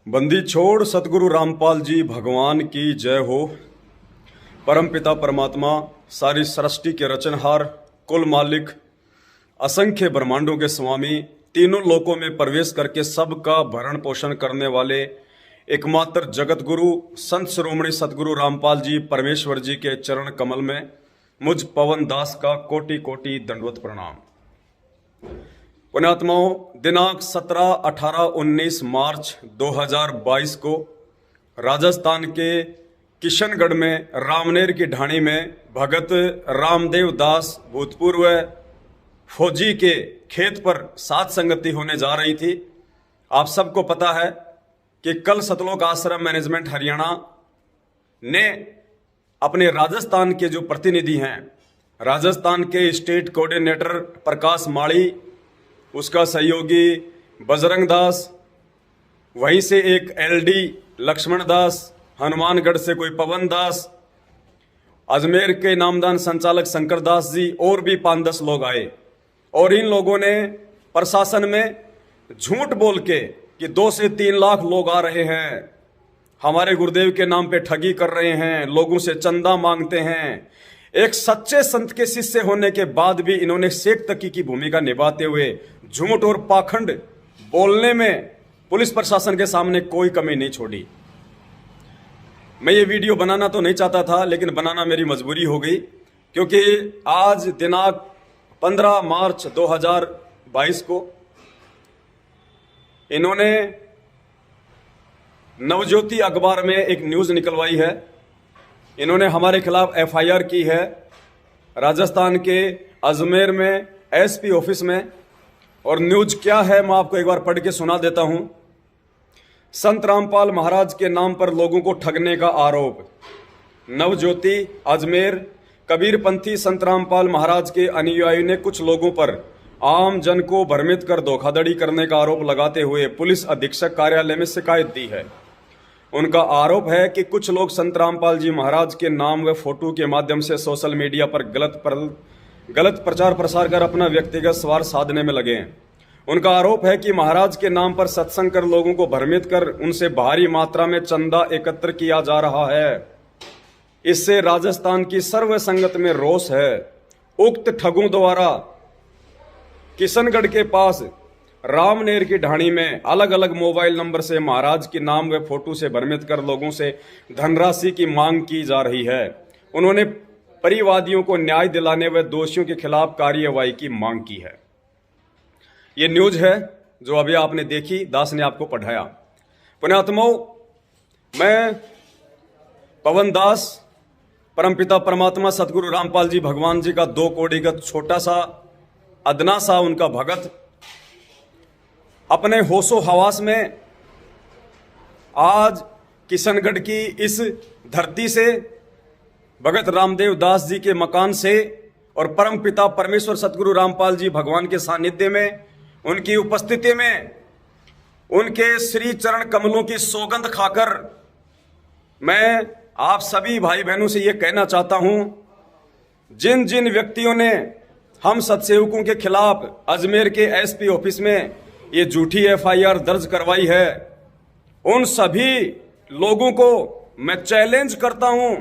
बंदी छोड़ सतगुरु रामपाल जी भगवान की जय हो। परमपिता परमात्मा सारी सृष्टि के रचनहार, कुल मालिक, असंख्य ब्रह्मांडों के स्वामी, तीनों लोकों में प्रवेश करके सबका भरण पोषण करने वाले एकमात्र जगत गुरु संत शिरोमणि सतगुरु रामपाल जी परमेश्वर जी के चरण कमल में मुझ पवन दास का कोटि कोटि दंडवत प्रणाम। पुण्यात्माओं, दिनांक 17, 18, 19 मार्च 2022 को राजस्थान के किशनगढ़ में रामनेर की ढाणी में भगत रामदेव दास भूतपूर्व फौजी के खेत पर सात संगति होने जा रही थी। आप सबको पता है कि कल सतलोक आश्रम मैनेजमेंट हरियाणा ने अपने राजस्थान के जो प्रतिनिधि हैं, राजस्थान के स्टेट कोऑर्डिनेटर प्रकाश माड़ी, उसका सहयोगी बजरंग दास, वहीं से एक एलडी लक्ष्मण दास, हनुमानगढ़ से कोई पवन दास, अजमेर के नामदान संचालक शंकर दास जी और भी 5-10 लोग आए। और इन लोगों ने प्रशासन में झूठ बोल के कि 2 से 3 लाख लोग आ रहे हैं, हमारे गुरुदेव के नाम पे ठगी कर रहे हैं, लोगों से चंदा मांगते हैं। एक सच्चे संत के शिष्य होने के बाद भी इन्होंने शेख तकी की भूमिका निभाते हुए झूठ और पाखंड बोलने में पुलिस प्रशासन के सामने कोई कमी नहीं छोड़ी। मैं ये वीडियो बनाना तो नहीं चाहता था, लेकिन बनाना मेरी मजबूरी हो गई, क्योंकि आज दिनांक 15 मार्च 2022 को इन्होंने नवज्योति अखबार में एक न्यूज़ निकलवाई है। इन्होंने हमारे खिलाफ एफआईआर की है राजस्थान के अजमेर में एसपी ऑफिस में। और न्यूज़ क्या है मैं आपको एक बार पढ़ के सुना देता हूं। संत रामपाल महाराज के नाम पर लोगों को ठगने का आरोप। नवज्योति अजमेर, कबीरपंथी संत रामपाल महाराज के अनुयायी ने कुछ लोगों पर आम जन को भ्रमित कर धोखाधड़ी करने का आरोप लगाते हुए पुलिस अधीक्षक कार्यालय में शिकायत दी है। उनका आरोप है कि कुछ लोग संत रामपाल जी महाराज के नाम व फोटो के माध्यम से सोशल मीडिया पर गलत प्रचार प्रसार कर अपना व्यक्तिगत स्वार्थ साधने में लगे हैं। उनका आरोप है कि महाराज के नाम पर सत्संग कर लोगों को भ्रमित कर उनसे भारी मात्रा में चंदा एकत्र किया जा रहा है। इससे राजस्थान की सर्व संगत में रोष है। उक्त ठगों द्वारा किशनगढ़ के पास रामनेर की ढाणी में अलग अलग मोबाइल नंबर से महाराज के नाम व फोटो से भ्रमित कर लोगों से धनराशि की मांग की जा रही है। उन्होंने परिवादियों को न्याय दिलाने व दोषियों के खिलाफ कार्यवाही की मांग की है। ये न्यूज़ है जो अभी आपने देखी, दास ने आपको पढ़ाया। पुण्यात्माओं, मैं पवन दास परमपिता परमात्मा सतगुरु रामपाल जी भगवान जी का 2 कौड़ी का छोटा सा अदना सा उनका भगत, अपने होशो हवास में आज किशनगढ़ की इस धरती से, भगत रामदेव दास जी के मकान से और परम पिता परमेश्वर सतगुरु रामपाल जी भगवान के सानिध्य में, उनकी उपस्थिति में, उनके श्री चरण कमलों की सौगंध खाकर मैं आप सभी भाई बहनों से ये कहना चाहता हूं, जिन जिन व्यक्तियों ने हम सत्सेवकों के खिलाफ अजमेर के एसपी ऑफिस में ये झूठी एफआईआर दर्ज करवाई है, उन सभी लोगों को मैं चैलेंज करता हूं।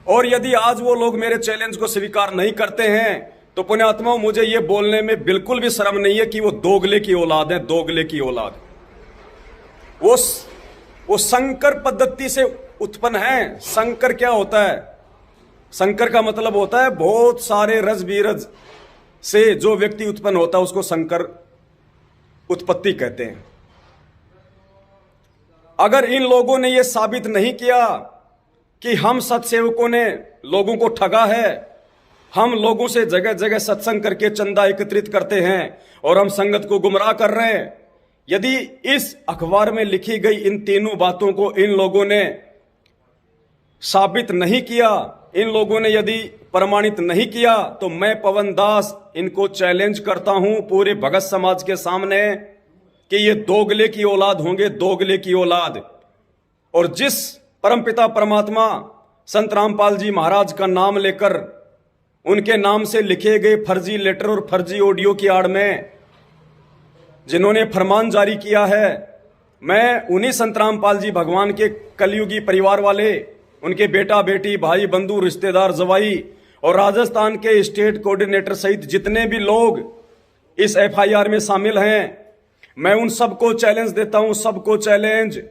और यदि आज वो लोग मेरे चैलेंज को स्वीकार नहीं करते हैं तो पुण्यात्माओं, मुझे ये बोलने में बिल्कुल भी शर्म नहीं है कि वो दोगले की औलाद है, दोगले की औलाद। वो संकर पद्धति से उत्पन्न है। संकर क्या होता है? संकर का मतलब होता है बहुत सारे रज बीरज से जो व्यक्ति उत्पन्न होता है उसको संकर उत्पत्ति कहते हैं। अगर इन लोगों ने यह साबित नहीं किया कि हम सत्सेवकों ने लोगों को ठगा है, हम लोगों से जगह जगह सत्संग करके चंदा एकत्रित करते हैं और हम संगत को गुमराह कर रहे हैं, यदि इस अखबार में लिखी गई इन तीनों बातों को इन लोगों ने साबित नहीं किया, इन लोगों ने यदि प्रमाणित नहीं किया, तो मैं पवन दास इनको चैलेंज करता हूं पूरे भगत समाज के सामने कि ये दोगले की औलाद होंगे, दोगले की औलाद। और जिस परमपिता परमात्मा संत रामपाल जी महाराज का नाम लेकर उनके नाम से लिखे गए फर्जी लेटर और फर्जी ऑडियो की आड़ में जिन्होंने फरमान जारी किया है मैं उन्हीं संत रामपाल जी भगवान के कलयुगी परिवार वाले, उनके बेटा बेटी, भाई बंधु, रिश्तेदार, जवाई और राजस्थान के स्टेट कोऑर्डिनेटर सहित जितने भी लोग इस एफआईआर में शामिल हैं, मैं उन सबको चैलेंज देता हूं, सबको चैलेंज।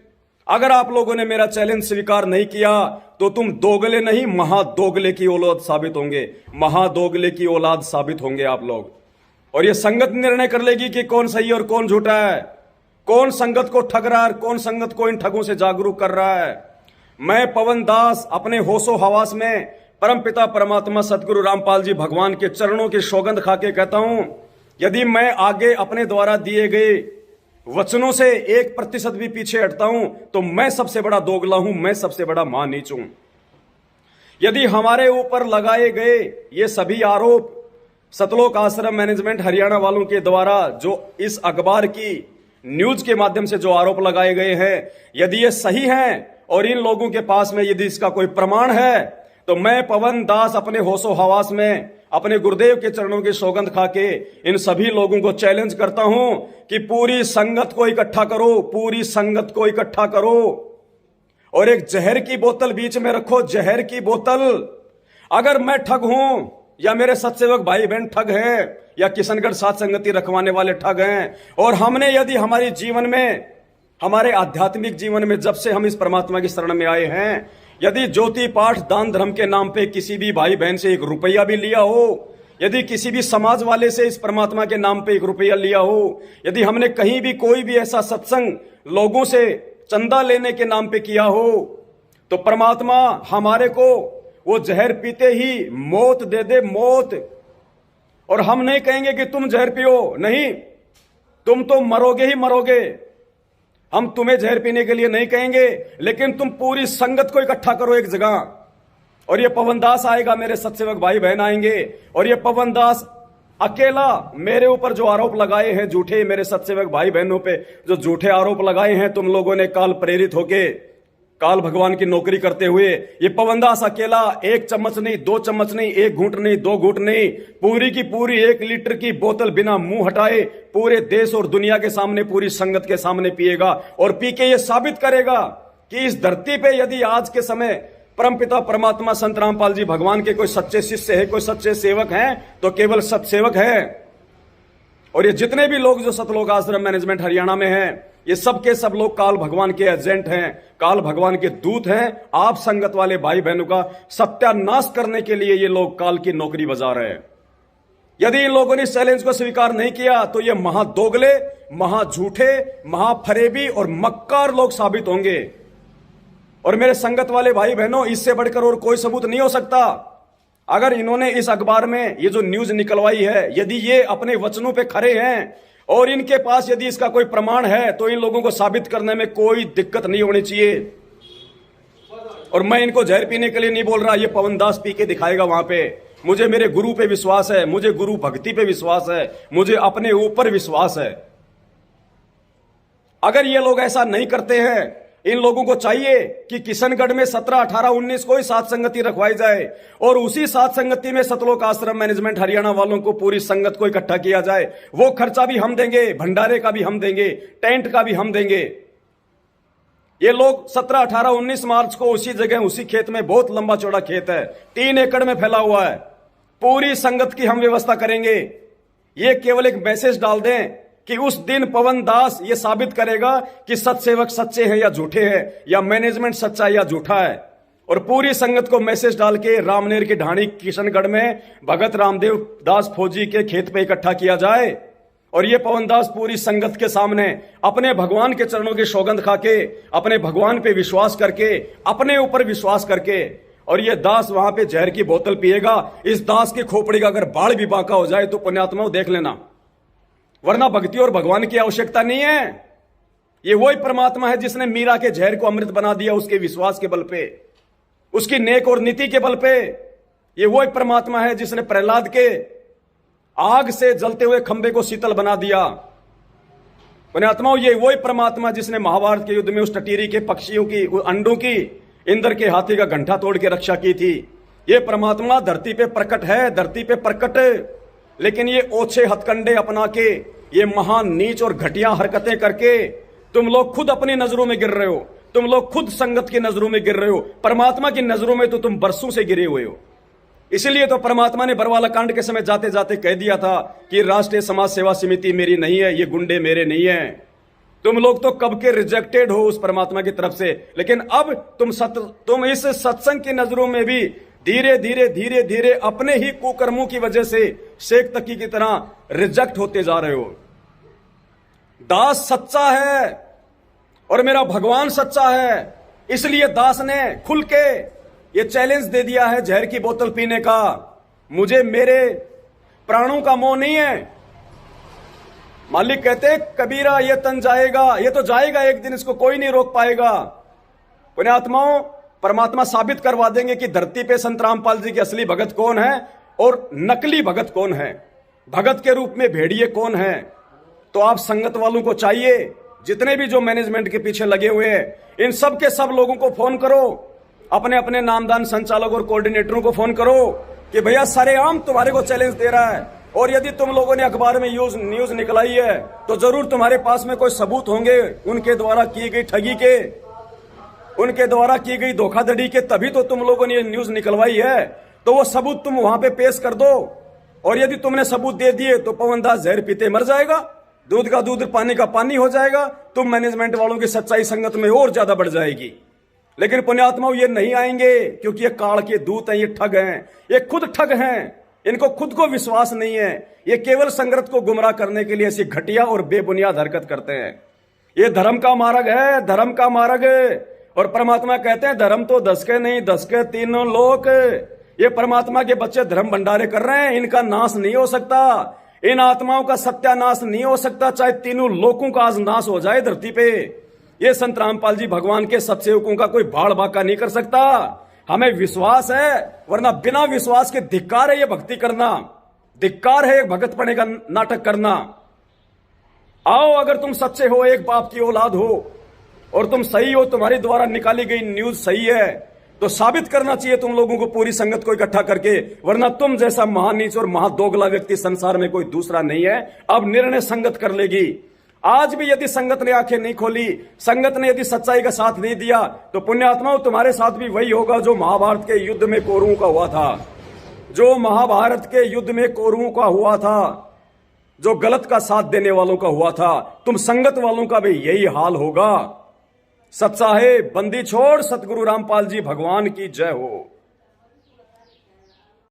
अगर आप लोगों ने मेरा चैलेंज स्वीकार नहीं किया तो तुम दोगले नहीं, महादोगले की औलाद साबित होंगे, महादोगले की औलाद साबित होंगे आप लोग। और ये संगत निर्णय कर लेगी कि कौन सही और कौन झूठा है, कौन संगत को ठग रहा है और कौन संगत को इन ठगों से जागरूक कर रहा है। मैं पवन दास अपने होशो हवास में परमपिता परमात्मा सतगुरु रामपाल जी भगवान के चरणों की सौगंध खा के कहता हूं, यदि मैं आगे अपने द्वारा दिए गए वचनों से 1% भी पीछे हटता हूं तो मैं सबसे बड़ा दोगला हूं, मैं सबसे बड़ा महानीच हूं। यदि हमारे ऊपर लगाए गए ये सभी आरोप सतलोक आश्रम मैनेजमेंट हरियाणा वालों के द्वारा जो इस अखबार की न्यूज के माध्यम से जो आरोप लगाए गए हैं, यदि ये सही हैं और इन लोगों के पास में यदि इसका कोई प्रमाण है, तो मैं पवन दास अपने होशो हवास में अपने गुरुदेव के चरणों की सौगंध खा के इन सभी लोगों को चैलेंज करता हूं कि पूरी संगत को इकट्ठा करो, पूरी संगत को इकट्ठा करो और एक जहर की बोतल बीच में रखो, जहर की बोतल। अगर मैं ठग हूं या मेरे सत्सेवक भाई बहन ठग हैं या किशनगढ़ साथ संगति रखवाने वाले ठग हैं, और हमने यदि हमारे जीवन में, हमारे आध्यात्मिक जीवन में जब से हम इस परमात्मा की शरण में आए हैं, यदि ज्योति पाठ दान धर्म के नाम पे किसी भी भाई बहन से 1 रुपया भी लिया हो, यदि किसी भी समाज वाले से इस परमात्मा के नाम पे 1 रुपया लिया हो, यदि हमने कहीं भी कोई भी ऐसा सत्संग लोगों से चंदा लेने के नाम पे किया हो, तो परमात्मा हमारे को वो जहर पीते ही मौत दे दे, मौत। और हम नहीं कहेंगे कि तुम जहर पियो, नहीं, तुम तो मरोगे ही मरोगे। हम तुम्हें जहर पीने के लिए नहीं कहेंगे, लेकिन तुम पूरी संगत को इकट्ठा करो एक जगह। और ये पवन दास आएगा, मेरे सत्सेवक भाई बहन आएंगे, और ये पवन दास अकेला मेरे ऊपर जो आरोप लगाए हैं झूठे, मेरे सत्सेवक भाई बहनों पे जो झूठे आरोप लगाए हैं तुम लोगों ने काल प्रेरित होके, काल भगवान की नौकरी करते हुए, ये पवन दास अकेला 1 चम्मच नहीं, 2 चम्मच नहीं, 1 घूंट नहीं, 2 घूंट नहीं, पूरी की पूरी 1 लीटर की बोतल बिना मुंह हटाए पूरे देश और दुनिया के सामने, पूरी संगत के सामने पिएगा और पी के ये साबित करेगा कि इस धरती पे यदि आज के समय परमपिता परमात्मा संत रामपाल जी भगवान के कोई सच्चे शिष्य है, कोई सच्चे सेवक हैं, तो केवल सत्सेवक है। और ये जितने भी लोग जो सतलोक आश्रम मैनेजमेंट हरियाणा में हैं, ये सब के सब लोग काल भगवान के एजेंट हैं, काल भगवान के दूत हैं। आप संगत वाले भाई बहनों का सत्यानाश करने के लिए ये लोग काल की नौकरी बजा रहे हैं। यदि इन लोगों ने इस चैलेंज को स्वीकार नहीं किया तो ये महादोगले, महाझूठे, महाफरेबी और मक्कार लोग साबित होंगे। और मेरे संगत वाले भाई बहनों, इससे बढ़कर और कोई सबूत नहीं हो सकता। अगर इन्होंने इस अखबार में ये जो न्यूज निकलवाई है, यदि ये अपने वचनों पे खरे हैं और इनके पास यदि इसका कोई प्रमाण है, तो इन लोगों को साबित करने में कोई दिक्कत नहीं होनी चाहिए। और मैं इनको जहर पीने के लिए नहीं बोल रहा, ये पवन दास पी के दिखाएगा वहां पे। मुझे मेरे गुरु पे विश्वास है, मुझे गुरु भक्ति पे विश्वास है, मुझे अपने ऊपर विश्वास है। अगर ये लोग ऐसा नहीं करते हैं, इन लोगों को चाहिए कि किशनगढ़ में 17, 18, 19 को ही साथ संगति रखवाई जाए और उसी साथ संगति में सतलोक आश्रम मैनेजमेंट हरियाणा वालों को, पूरी संगत को इकट्ठा किया जाए। वो खर्चा भी हम देंगे, भंडारे का भी हम देंगे, टेंट का भी हम देंगे। ये लोग 17, 18, 19 मार्च को उसी जगह, उसी खेत में, बहुत लंबा चौड़ा खेत है, 3 एकड़ में फैला हुआ है, पूरी संगत की हम व्यवस्था करेंगे। ये केवल एक मैसेज डाल दें कि उस दिन पवन दास ये साबित करेगा कि सत्सेवक सच्चे हैं या झूठे हैं, या मैनेजमेंट सच्चा या झूठा है। और पूरी संगत को मैसेज डाल के रामनेर की ढाणी किशनगढ़ में भगत रामदेव दास फौजी के खेत पे इकट्ठा किया जाए। और ये पवन दास पूरी संगत के सामने अपने भगवान के चरणों की सौगंध खा के, अपने भगवान पे विश्वास करके, अपने ऊपर विश्वास करके, और ये दास वहां पे जहर की बोतल पिएगा। इस दास की खोपड़ी का अगर बाल भी बांका हो जाए तो पुण्यात्माओं देख लेना, वरना भक्ति और भगवान की आवश्यकता नहीं है। ये वही परमात्मा है जिसने मीरा के जहर को अमृत बना दिया, उसके विश्वास के बल पे, उसकी नेक और नीति के बल पे। ये वही परमात्मा है जिसने प्रहलाद के आग से जलते हुए खंबे को शीतल बना दिया। पुण्यात्माओं, ये वही परमात्मा जिसने महाभारत के युद्ध में उस टटीरी के पक्षियों की, अंडों की, इंद्र के हाथी का घंटा तोड़ के रक्षा की थी। ये परमात्मा धरती पे प्रकट है, धरती पे प्रकट। लेकिन ये ओछे हथकंडे अपना के, ये महान नीच और घटिया हरकतें करके तुम लोग खुद अपनी नजरों में गिर रहे हो, तुम लोग खुद संगत की नजरों में गिर रहे हो। परमात्मा की नजरों में तो तुम बरसों से गिरे हुए हो। इसलिए तो परमात्मा ने बरवाला कांड के समय जाते जाते कह दिया था कि राष्ट्रीय समाज सेवा समिति मेरी नहीं है, ये गुंडे मेरे नहीं है। तुम लोग तो कब के रिजेक्टेड हो उस परमात्मा की तरफ से, लेकिन अब तुम इस सत्संग की नजरों में भी धीरे धीरे धीरे धीरे अपने ही कुकर्मों की वजह से शेख तकी की तरह रिजेक्ट होते जा रहे हो। दास सच्चा है और मेरा भगवान सच्चा है, इसलिए दास ने खुल के ये चैलेंज दे दिया है जहर की बोतल पीने का। मुझे मेरे प्राणों का मोह नहीं है। मालिक कहते हैं कबीरा ये तन जाएगा, ये तो जाएगा एक दिन, इसको कोई नहीं रोक पाएगा। पुण्यात्माओं, परमात्मा साबित करवा देंगे कि धरती पे संत रामपाल जी के असली भगत कौन है और नकली भगत कौन है, भगत के रूप में भेड़िए कौन है। तो आप संगत वालों को चाहिए, जितने भी जो मैनेजमेंट के पीछे लगे हुए हैं, इन सब के सब लोगों को फोन करो, अपने अपने नामदान संचालक और कोऑर्डिनेटरों को फोन करो कि भैया सरेआम तुम्हारे को चैलेंज दे रहा है, और यदि तुम लोगों ने अखबार में न्यूज निकलाई है तो जरूर तुम्हारे पास में कोई सबूत होंगे उनके द्वारा की गई ठगी के, उनके द्वारा की गई धोखाधड़ी के, तभी तो तुम लोगों ने न्यूज निकलवाई है। तो वो सबूत तुम वहां पे पेश कर दो, और यदि तुमने सबूत दे दिए तो पवनदास जहर पीते मर जाएगा, दूध का दूध पानी का पानी हो जाएगा, तुम मैनेजमेंट वालों की सच्चाई संगत में और ज्यादा बढ़ जाएगी। लेकिन पुण्यात्माओं ये नहीं आएंगे, क्योंकि ये काल के दूत हैं, ये ठग हैं, ये खुद ठग हैं, इनको खुद को विश्वास नहीं है। ये केवल संगत को गुमराह करने के लिए ऐसी घटिया और बेबुनियाद हरकत करते हैं। ये धर्म का मार्ग है, धर्म का मार्ग। और परमात्मा कहते हैं धर्म तो 10 के नहीं 10 के तीनों लोक। ये परमात्मा के बच्चे धर्म भंडारे कर रहे हैं, इनका नाश नहीं हो सकता, इन आत्माओं का सत्यानाश नहीं हो सकता, चाहे तीनों लोकों का आज नाश हो जाए धरती पे। ये संत रामपाल जी भगवान के सत्सेवकों का कोई भाड़ बाका नहीं कर सकता। हमें विश्वास है, वरना बिना विश्वास के धिक्कार है ये भक्ति करना, धिक्कार है एक भगत पने का नाटक करना। आओ, अगर तुम सच्चे हो, एक बाप की औलाद हो और तुम सही हो, तुम्हारे द्वारा निकाली गई न्यूज सही है, तो साबित करना चाहिए तुम लोगों को पूरी संगत को इकट्ठा करके, वरना तुम जैसा महानीच और महादोगला व्यक्ति संसार में कोई दूसरा नहीं है। अब निर्णय संगत कर लेगी। आज भी यदि संगत ने आंखें नहीं खोली, संगत ने यदि सच्चाई का साथ नहीं दिया, तो पुण्यात्माओं तुम्हारे साथ भी वही होगा जो महाभारत के युद्ध में कौरवों का हुआ था, जो महाभारत के युद्ध में कौरवों का हुआ था, जो गलत का साथ देने वालों का हुआ था। तुम संगत वालों का भी यही हाल होगा। सत्साहे बंदी छोड़, सतगुरु रामपाल जी भगवान की जय हो।